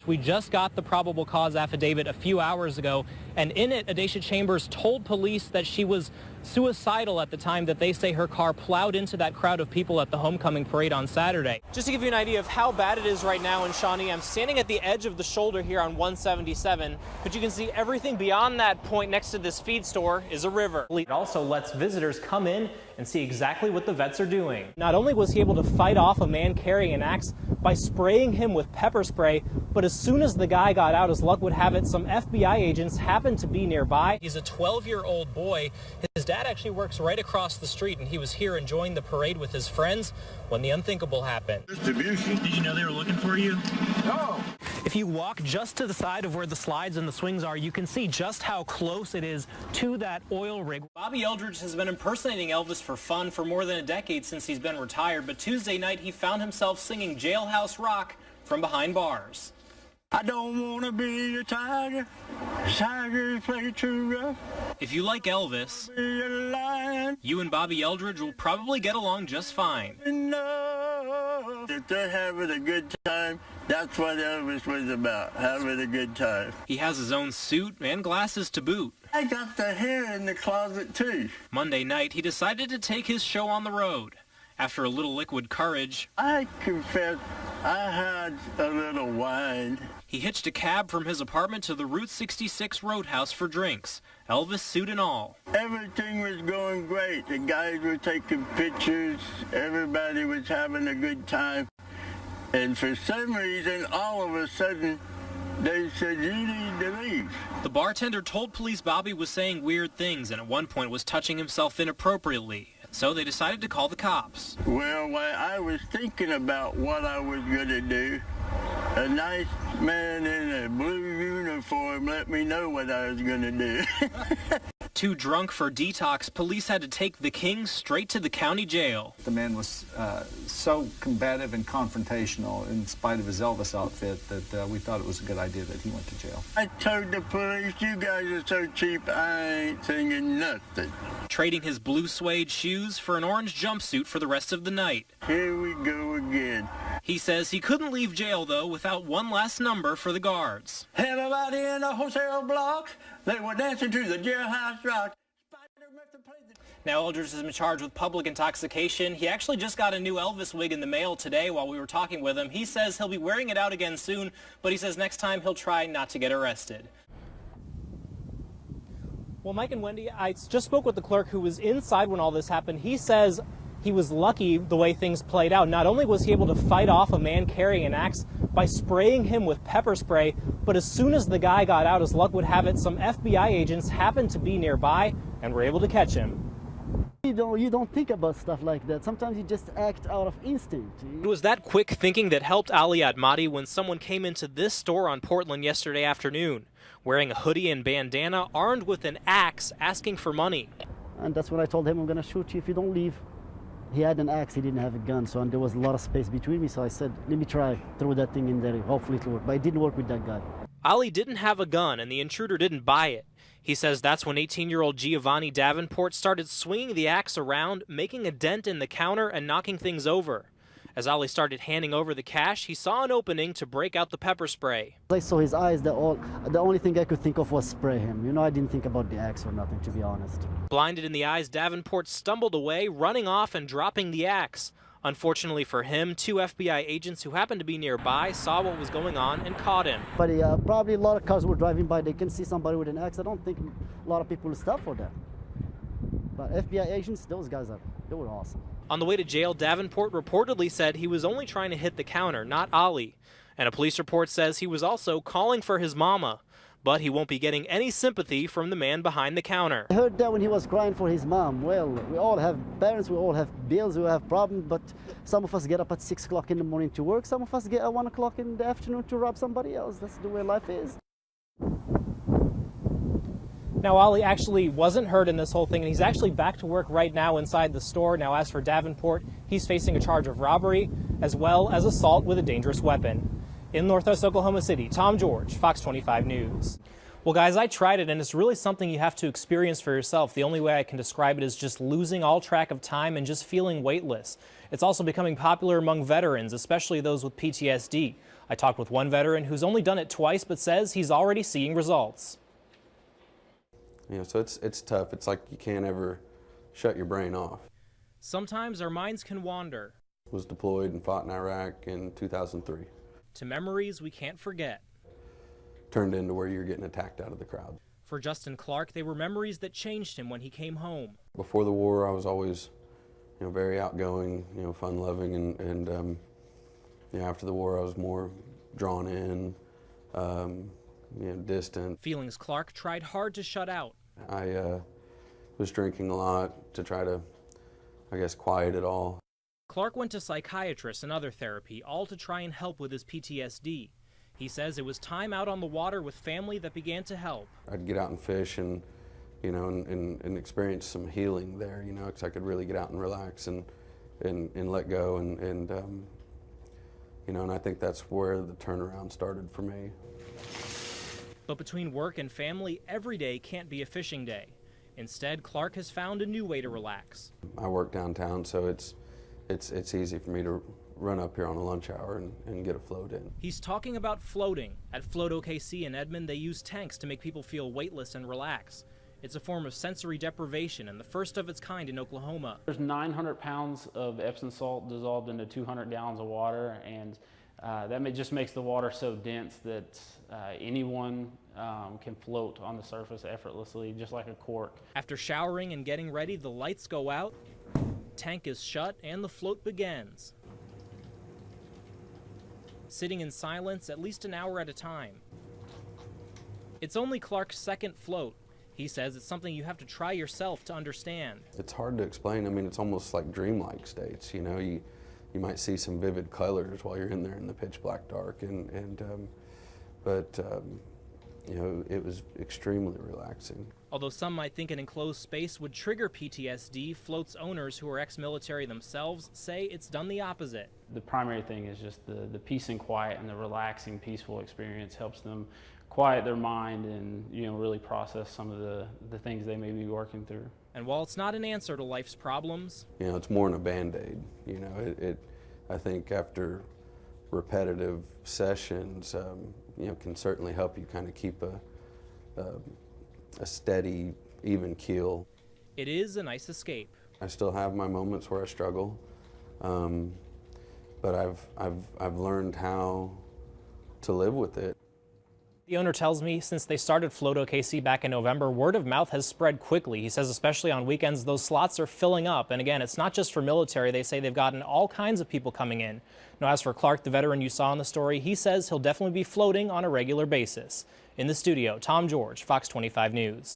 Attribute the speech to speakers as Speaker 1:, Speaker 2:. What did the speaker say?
Speaker 1: We just got the probable cause affidavit a few hours ago, and in it, Adacia Chambers told police that she was suicidal at the time that they say her car plowed into that crowd of people at the homecoming parade on Saturday. Just to give you an idea of how bad it is right now in Shawnee, I'm standing at the edge of the shoulder here on 177, but you can see everything beyond that point next to this feed store is a river. It also lets visitors come in and see exactly what the vets are doing. Not only was he able to fight off a man carrying an axe by spraying him with pepper spray, but as soon as the guy got out, as luck would have it, some FBI agents happened to be nearby. He's a 12-year-old boy. His dad actually works right across the street, and he was here enjoying the parade with his friends when the unthinkable happened.
Speaker 2: Distribution.
Speaker 1: Did you know they were looking for you?
Speaker 2: No.
Speaker 1: If you walk just to the side of where the slides and the swings are, you can see just how close it is to that oil rig. Bobby Eldridge has been impersonating Elvis for fun for more than a decade since he's been retired, but Tuesday night he found himself singing Jailhouse Rock from behind bars.
Speaker 2: I don't want to be a tiger. Tigers play too rough.
Speaker 1: If you like Elvis,
Speaker 2: Be a lion.
Speaker 1: you and Bobby Eldridge will probably get along just fine.
Speaker 2: Enough. If they're having a good time, that's what Elvis was about, having a good time.
Speaker 1: He has his own suit and glasses to boot.
Speaker 2: I got the hair in the closet, too.
Speaker 1: Monday night, he decided to take his show on the road. After a little liquid courage,
Speaker 2: I confess I had a little wine.
Speaker 1: he hitched a cab from his apartment to the Route 66 Roadhouse for drinks, Elvis suit and all.
Speaker 2: Everything was going great. The guys were taking pictures. Everybody was having a good time. And for some reason, all of a sudden, they said, you need to leave.
Speaker 1: The bartender told police Bobby was saying weird things and at one point was touching himself inappropriately. So they decided to call the cops.
Speaker 2: Well, while I was thinking about what I was going to do, a nice man in a blue uniform let me know what I was going to do.
Speaker 1: Too drunk for detox, police had to take the king straight to the county jail.
Speaker 3: The man was so combative and confrontational in spite of his Elvis outfit that we thought it was a good idea that he went to jail.
Speaker 2: I told the police, you guys are so cheap, I ain't singing nothing.
Speaker 1: Trading his blue suede shoes for an orange jumpsuit for the rest of the night.
Speaker 2: Here we go again.
Speaker 1: He says he couldn't leave jail, though, without one last number for the guards.
Speaker 2: Everybody in the hotel block, they were dancing to the jailhouse rock.
Speaker 1: Now Eldridge is in charge with public intoxication. He actually just got a new Elvis wig in the mail today while we were talking with him. He says he'll be wearing it out again soon, but he says next time he'll try not to get arrested. Well, Mike and Wendy, I just spoke with the clerk who was inside when all this happened. He says he was lucky the way things played out. Not only was he able to fight off a man carrying an axe by spraying him with pepper spray, but as soon as the guy got out, as luck would have it, some FBI agents happened to be nearby and were able to catch him.
Speaker 4: You don't think about stuff like that. Sometimes you just act out of instinct.
Speaker 1: It was that quick thinking that helped Ali Admati when someone came into this store on Portland yesterday afternoon, wearing a hoodie and bandana, armed with an axe, asking for money.
Speaker 4: And that's when I told him, I'm going to shoot you if you don't leave. He had an axe, he didn't have a gun, so and there was a lot of space between me, so I said, let me try, throw that thing in there, hopefully it'll work. But it didn't work with that guy.
Speaker 1: Ali didn't have a gun, and the intruder didn't buy it. He says that's when 18-year-old Giovanni Davenport started swinging the axe around, making a dent in the counter and knocking things over. As Ali started handing over the cash, he saw an opening to break out the pepper spray.
Speaker 4: I saw his eyes, the only thing I could think of was spray him. You know, I didn't think about the axe or nothing, to be honest.
Speaker 1: Blinded in the eyes, Davenport stumbled away, running off and dropping the axe. Unfortunately for him, two FBI agents who happened to be nearby saw what was going on and caught him.
Speaker 4: But probably a lot of cars were driving by. They can see somebody with an axe. I don't think a lot of people will stop for that. But FBI agents, those guys they were awesome.
Speaker 1: On the way to jail, Davenport reportedly said he was only trying to hit the counter, not Ali. And a police report says he was also calling for his mama. But he won't be getting any sympathy from the man behind the counter.
Speaker 4: I heard that when he was crying for his mom. Well, we all have parents, we all have bills, we have problems, but some of us get up at 6 o'clock in the morning to work, some of us get at 1 o'clock in the afternoon to rob somebody else. That's the way life is. Now, Ali actually wasn't hurt in this whole thing, and he's actually back to work right now inside the store. Now, as for Davenport, he's facing a charge of robbery as well as assault with a dangerous weapon. In Northwest Oklahoma City, Tom George, Fox 25 News. Well, guys, I tried it, and it's really something you have to experience for yourself. The only way I can describe it is just losing all track of time and just feeling weightless. It's also becoming popular among veterans, especially those with PTSD. I talked with one veteran who's only done it twice but says he's already seeing results.
Speaker 5: You know, so it's tough. It's like you can't ever shut your brain off.
Speaker 1: Sometimes our minds can wander.
Speaker 5: Was deployed and fought in Iraq in 2003.
Speaker 1: To memories we can't forget.
Speaker 5: Turned into where you're getting attacked out of the crowd.
Speaker 1: For Justin Clark, they were memories that changed him when he came home.
Speaker 5: Before the war, I was always, very outgoing, fun-loving, and after the war, I was more drawn in, distant.
Speaker 1: Feelings Clark tried hard to shut out.
Speaker 5: I was drinking a lot to try to, quiet it all.
Speaker 1: Clark went to psychiatrists and other therapy, all to try and help with his PTSD. He says it was time out on the water with family that began to help.
Speaker 5: I'd get out and fish and, and experience some healing there, because I could really get out and relax and let go and I think that's where the turnaround started for me.
Speaker 1: But between work and family, every day can't be a fishing day. Instead, Clark has found a new way to relax.
Speaker 5: I work downtown, so it's easy for me to run up here on a lunch hour and get a float in.
Speaker 1: He's talking about floating. At Float OKC in Edmond, they use tanks to make people feel weightless and relax. It's a form of sensory deprivation and the first of its kind in Oklahoma.
Speaker 6: There's 900 pounds of Epsom salt dissolved into 200 gallons of water, and that just makes the water so dense that anyone can float on the surface effortlessly, just like a cork.
Speaker 1: After showering and getting ready, the lights go out, tank is shut, and the float begins. Sitting in silence at least an hour at a time. It's only Clark's second float. He says it's something you have to try yourself to understand.
Speaker 5: It's hard to explain. I mean, it's almost like dreamlike states. You might see some vivid colors while you're in there in the pitch black dark, but it was extremely relaxing.
Speaker 1: Although some might think an enclosed space would trigger PTSD, Float's owners, who are ex-military themselves, say it's done the opposite.
Speaker 6: The primary thing is just the peace and quiet, and the relaxing, peaceful experience helps them quiet their mind and really process some of the things they may be working through.
Speaker 1: And while it's not an answer to life's problems,
Speaker 5: it's more than a Band-Aid. I think after repetitive sessions, can certainly help you kind of keep a steady, even keel.
Speaker 1: it is a nice escape.
Speaker 5: I still have my moments where I struggle, but I've learned how to live with it.
Speaker 4: The owner tells me since they started Float OKC back in November, word of mouth has spread quickly. He says especially on weekends, those slots are filling up. And again, it's not just for military. They say they've gotten all kinds of people coming in. Now, as for Clark, the veteran you saw in the story, he says he'll definitely be floating on a regular basis. In the studio, Tom George, Fox 25 News.